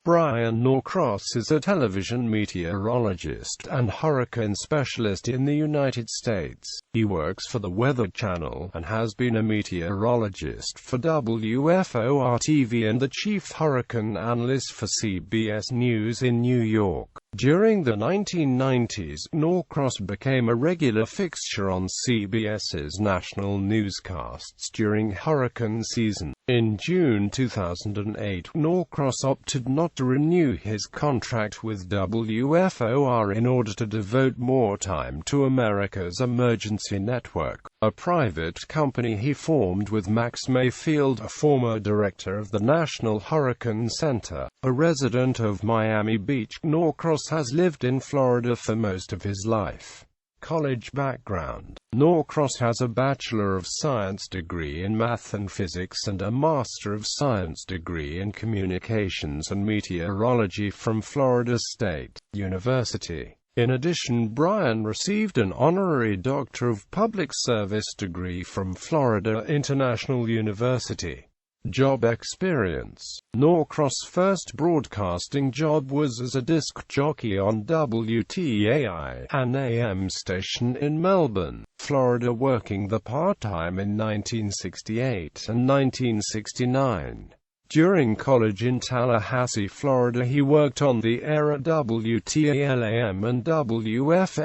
Bryan Norcross is a television meteorologist and hurricane specialist in the United States. He works for the Weather Channel, and has been a meteorologist for WFOR-TV and the chief hurricane analyst for CBS News in New York. During the 1990s, Norcross became a regular fixture on CBS's national newscasts during hurricane season. In June 2008, Norcross opted not to renew his contract with WFOR in order to devote more time to America's Emergency Network, a private company he formed with Max Mayfield, a former director of the National Hurricane Center. A resident of Miami Beach, Norcross has lived in Florida for most of his life. College background: Norcross has a Bachelor of Science degree in Math and Physics and a Master of Science degree in Communications and Meteorology from Florida State University. In addition, Bryan received an honorary Doctor of Public Service degree from Florida International University. Job experience: Norcross' first broadcasting job was as a disc jockey on WTAI, an AM station in Melbourne, Florida, working the part-time in 1968 and 1969. During college in Tallahassee, Florida, he worked on the air at WTAL-AM and WFSU-FM.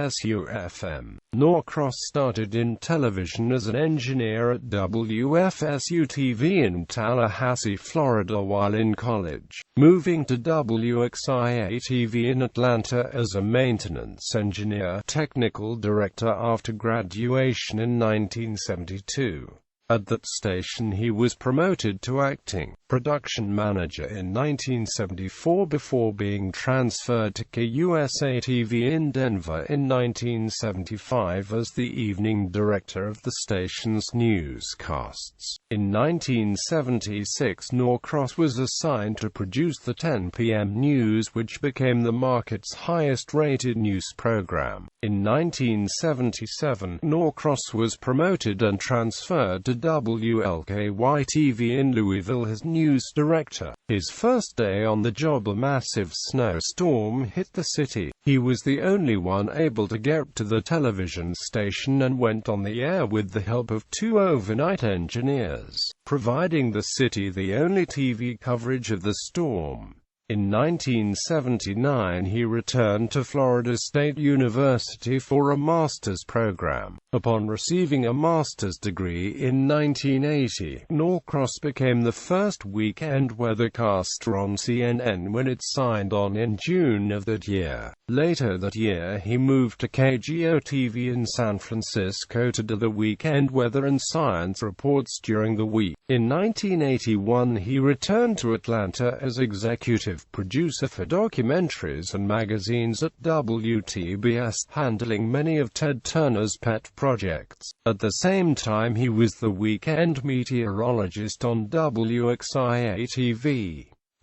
Norcross started in television as an engineer at WFSU-TV in Tallahassee, Florida while in college, moving to WXIA-TV in Atlanta as a maintenance engineer, technical director after graduation in 1972. At that station he was promoted to acting production manager in 1974 before being transferred to KUSA-TV in Denver in 1975 as the evening director of the station's newscasts. In 1976, Norcross was assigned to produce the 10 p.m. news, which became the market's highest-rated news program. In 1977, Norcross was promoted and transferred to WLKY-TV in Louisville as news director. His first day on the job, a massive snowstorm hit the city. He was the only one able to get to the television station and went on the air with the help of 2 overnight engineers, providing the city the only TV coverage of the storm. In 1979 he returned to Florida State University for a master's program. Upon receiving a master's degree in 1980, Norcross became the first weekend weathercaster on CNN when it signed on in June of that year. Later that year he moved to KGO-TV in San Francisco to do the weekend weather and science reports during the week. In 1981 he returned to Atlanta as executive producer for documentaries and magazines at WTBS, handling many of Ted Turner's pet projects. At the same time he was the weekend meteorologist on WXIA-TV.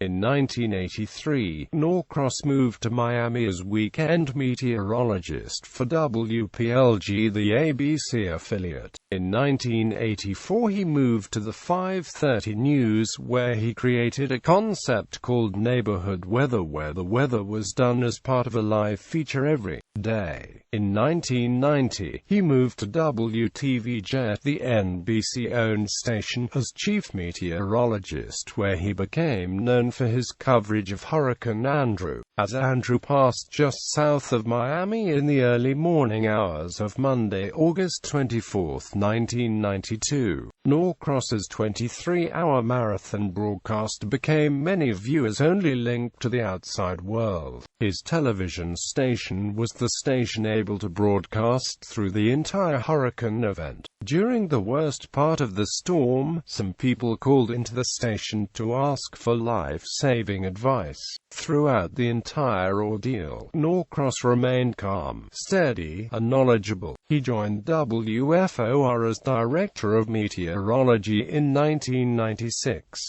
In 1983, Norcross moved to Miami as weekend meteorologist for WPLG, the ABC affiliate. In 1984 he moved to the 5:30 News, where he created a concept called Neighborhood Weather, where the weather was done as part of a live feature every day. In 1990, he moved to WTVJ, the NBC-owned station, as chief meteorologist, where he became known for his coverage of Hurricane Andrew. As Andrew passed just south of Miami in the early morning hours of Monday, August 24, 1992, Norcross's 23-hour marathon broadcast became many viewers' only link to the outside world. His television station was the station able to broadcast through the entire hurricane event. During the worst part of the storm, some people called into the station to ask for life-saving advice. Throughout the entire ordeal, Norcross remained calm, steady, and knowledgeable. He joined WFOR as Director of Meteorology in 1996.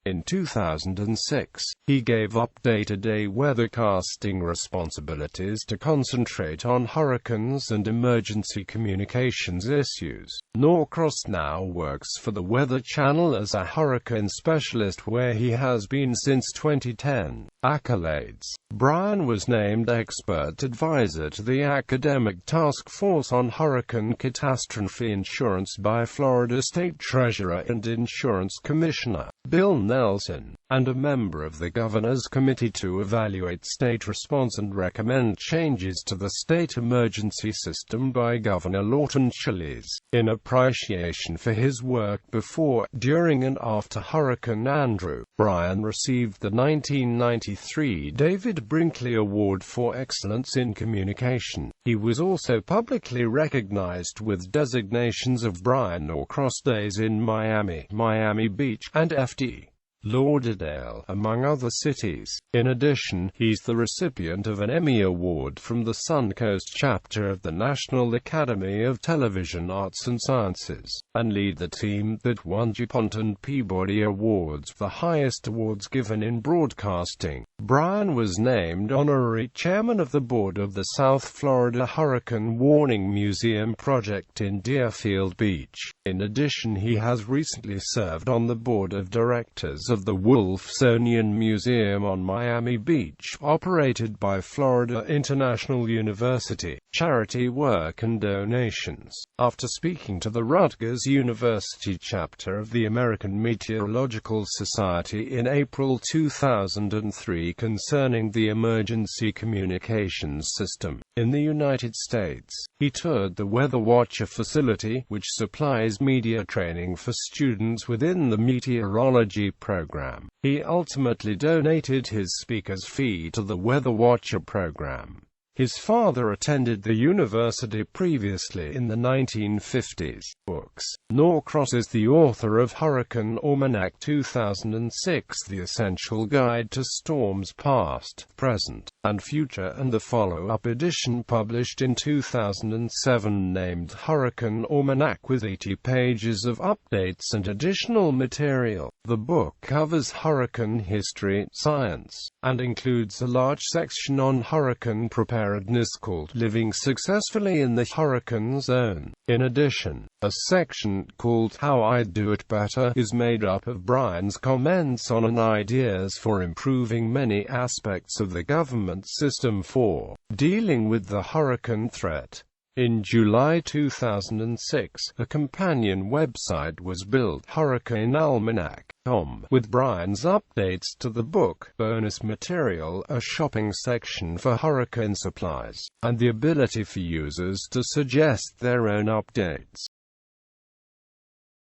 In 2006, he gave up day-to-day weathercasting responsibilities to concentrate on hurricanes and emergency communications issues. Norcross now works for the Weather Channel as a hurricane specialist, where he has been since 2010. Accolades: Bryan was named expert advisor to the Academic Task Force on Hurricane Catastrophe Insurance by Florida State Treasurer and Insurance Commissioner Bill Nelson, and a member of the Governor's Committee to evaluate state response and recommend changes to the state emergency system by Governor Lawton Chiles. In appreciation for his work before, during and after Hurricane Andrew, Bryan received the 1993 David Brinkley Award for Excellence in Communication. He was also publicly recognized with designations of Bryan Norcross Days in Miami, Miami Beach, and F.D. Lauderdale, among other cities. In addition, he's the recipient of an Emmy Award from the Suncoast chapter of the National Academy of Television Arts and Sciences, and lead the team that won DuPont and Peabody Awards, the highest awards given in broadcasting. Bryan was named honorary chairman of the board of the South Florida Hurricane Warning Museum project in Deerfield Beach. In addition, he has recently served on the board of directors of the Wolfsonian Museum on Miami Beach, operated by Florida International University. Charity work and donations. After speaking to the Rutgers University chapter of the American Meteorological Society in April 2003 concerning the emergency communications system in the United States, he toured the Weather Watcher facility, which supplies media training for students within the meteorology program. He ultimately donated his speaker's fee to the Weather Watcher program. His father attended the university previously in the 1950s. Books. Norcross is the author of Hurricane Almanac 2006, The Essential Guide to Storms Past, Present, and Future, and the follow-up edition published in 2007 named Hurricane Almanac, with 80 pages of updates and additional material. The book covers hurricane history, science, and includes a large section on hurricane preparedness called Living Successfully in the Hurricane Zone. In addition, a section called How I'd Do It Better is made up of Bryan's comments on and ideas for improving many aspects of the government system for dealing with the hurricane threat. In July 2006, a companion website was built, HurricaneAlmanac.com, with Bryan's updates to the book, bonus material, a shopping section for hurricane supplies, and the ability for users to suggest their own updates.